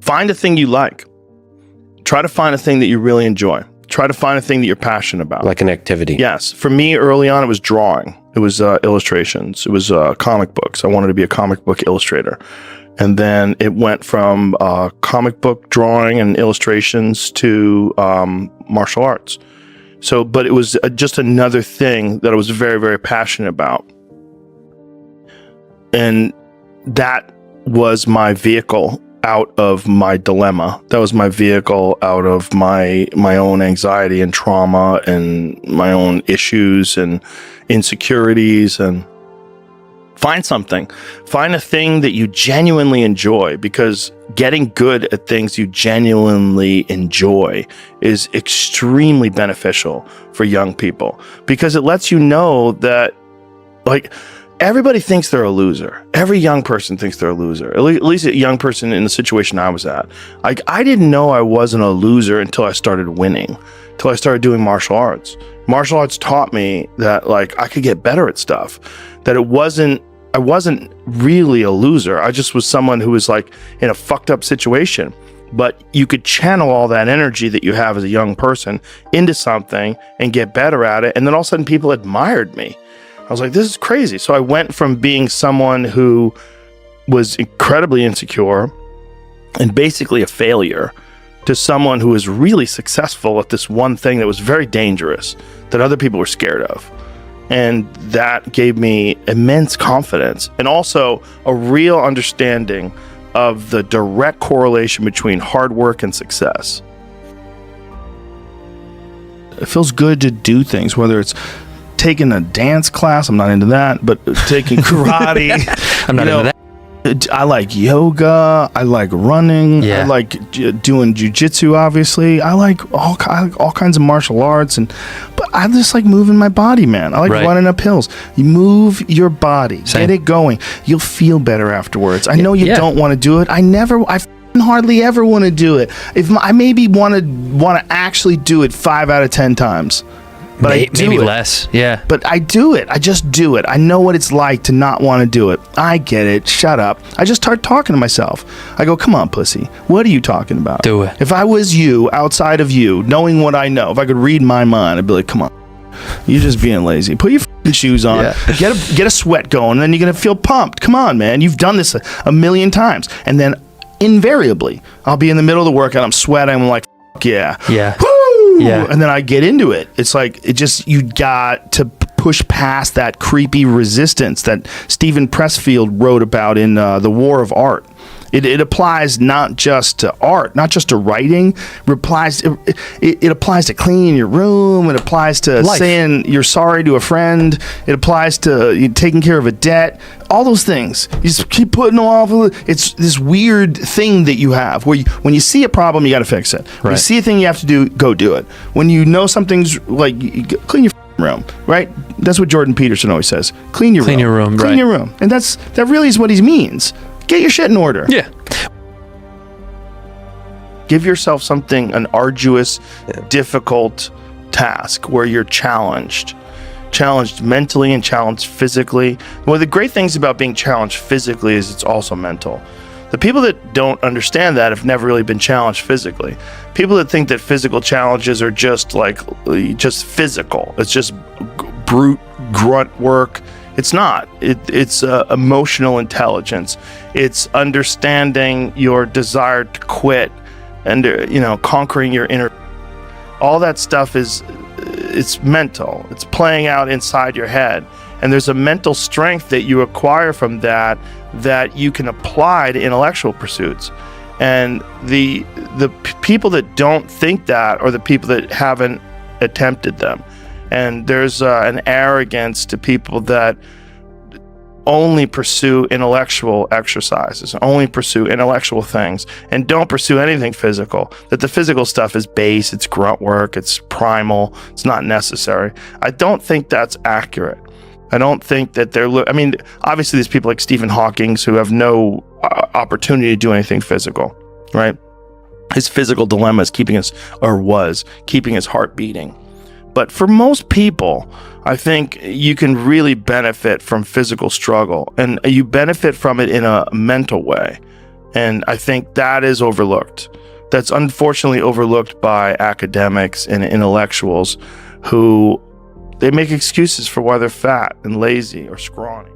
Find a thing you like. Try to find a thing that you really enjoy. Try to find a thing that you're passionate about. Like an activity. Yes. For me, early on, it was drawing. It was illustrations. It was comic books. I wanted to be a comic book illustrator. And then it went from comic book drawing and illustrations to martial arts. So, but it was just another thing that I was very, very passionate about. And that was my vehicle out of my dilemma. That was my vehicle out of my own anxiety and trauma and my own issues and insecurities. And find something. Find a thing that you genuinely enjoy, because getting good at things you genuinely enjoy is extremely beneficial for young people, because it lets you know that, like, everybody thinks they're a loser. Every young person thinks they're a loser. At least a young person in the situation I was at. Like, I didn't know I wasn't a loser until I started winning, until I started doing martial arts. Martial arts taught me that, like, I could get better at stuff, that I wasn't really a loser. I just was someone who was, like, in a fucked up situation. But you could channel all that energy that you have as a young person into something and get better at it. And then all of a sudden people admired me. I was like, this is crazy. So I went from being someone who was incredibly insecure and basically a failure to someone who was really successful at this one thing that was very dangerous, that other people were scared of. And that gave me immense confidence and also a real understanding of the direct correlation between hard work and success. It feels good to do things, whether it's taking a dance class, I'm not into that, but taking karate, I'm not into that. I like yoga, I like running, I like doing jujitsu, obviously. I like all kinds of martial arts, but I just like moving my body, man. I like running up hills. You move your body, get it going. You'll feel better afterwards. I know you don't want to do it. I hardly ever want to do it. If I maybe want to actually do it 5 out of 10 times. But maybe less, But I do it. I just do it. I know what it's like to not want to do it. I get it. Shut up. I just start talking to myself. I go, come on, pussy. What are you talking about? Do it. If I was you, outside of you, knowing what I know, if I could read my mind, I'd be like, come on. You're just being lazy. Put your f***ing shoes on. Get a sweat going, and then you're going to feel pumped. Come on, man. You've done this a million times. And then invariably, I'll be in the middle of the workout. I'm sweating. I'm like, fuck yeah. Yeah. Woo! Yeah. And then I get into it. It's like, you got to push past that creepy resistance that Stephen Pressfield wrote about in The War of Art. It applies not just to art, not just to writing. It applies to cleaning your room. It applies to saying you're sorry to a friend. It applies to taking care of a debt. All those things. You just keep putting them off. It's this weird thing that you have where when you see a problem, you got to fix it. When you see a thing you have to do, go do it. When you know something's like, clean your room, right? That's what Jordan Peterson always says. Clean your room. Clean your room. And that really is what he means. Get your shit in order. Yeah. Give yourself an arduous, difficult task where you're challenged mentally and challenged physically. One of the great things about being challenged physically is it's also mental. The people that don't understand that have never really been challenged physically. People that think that physical challenges are just physical. It's just brute grunt work. It's not. It's emotional intelligence. It's understanding your desire to quit and conquering your inner. All that stuff it's mental. It's playing out inside your head, and there's a mental strength that you acquire from that you can apply to intellectual pursuits. And the people that don't think that are the people that haven't attempted them. And there's an arrogance to people that only pursue intellectual exercises, only pursue intellectual things, and don't pursue anything physical. That the physical stuff is base, it's grunt work, it's primal, it's not necessary. I don't think that's accurate. I don't think that obviously there's people like Stephen Hawking who have no opportunity to do anything physical, right? His physical dilemma is keeping his heart beating. But for most people, I think you can really benefit from physical struggle, and you benefit from it in a mental way. And I think that is overlooked. That's unfortunately overlooked by academics and intellectuals who they make excuses for why they're fat and lazy or scrawny.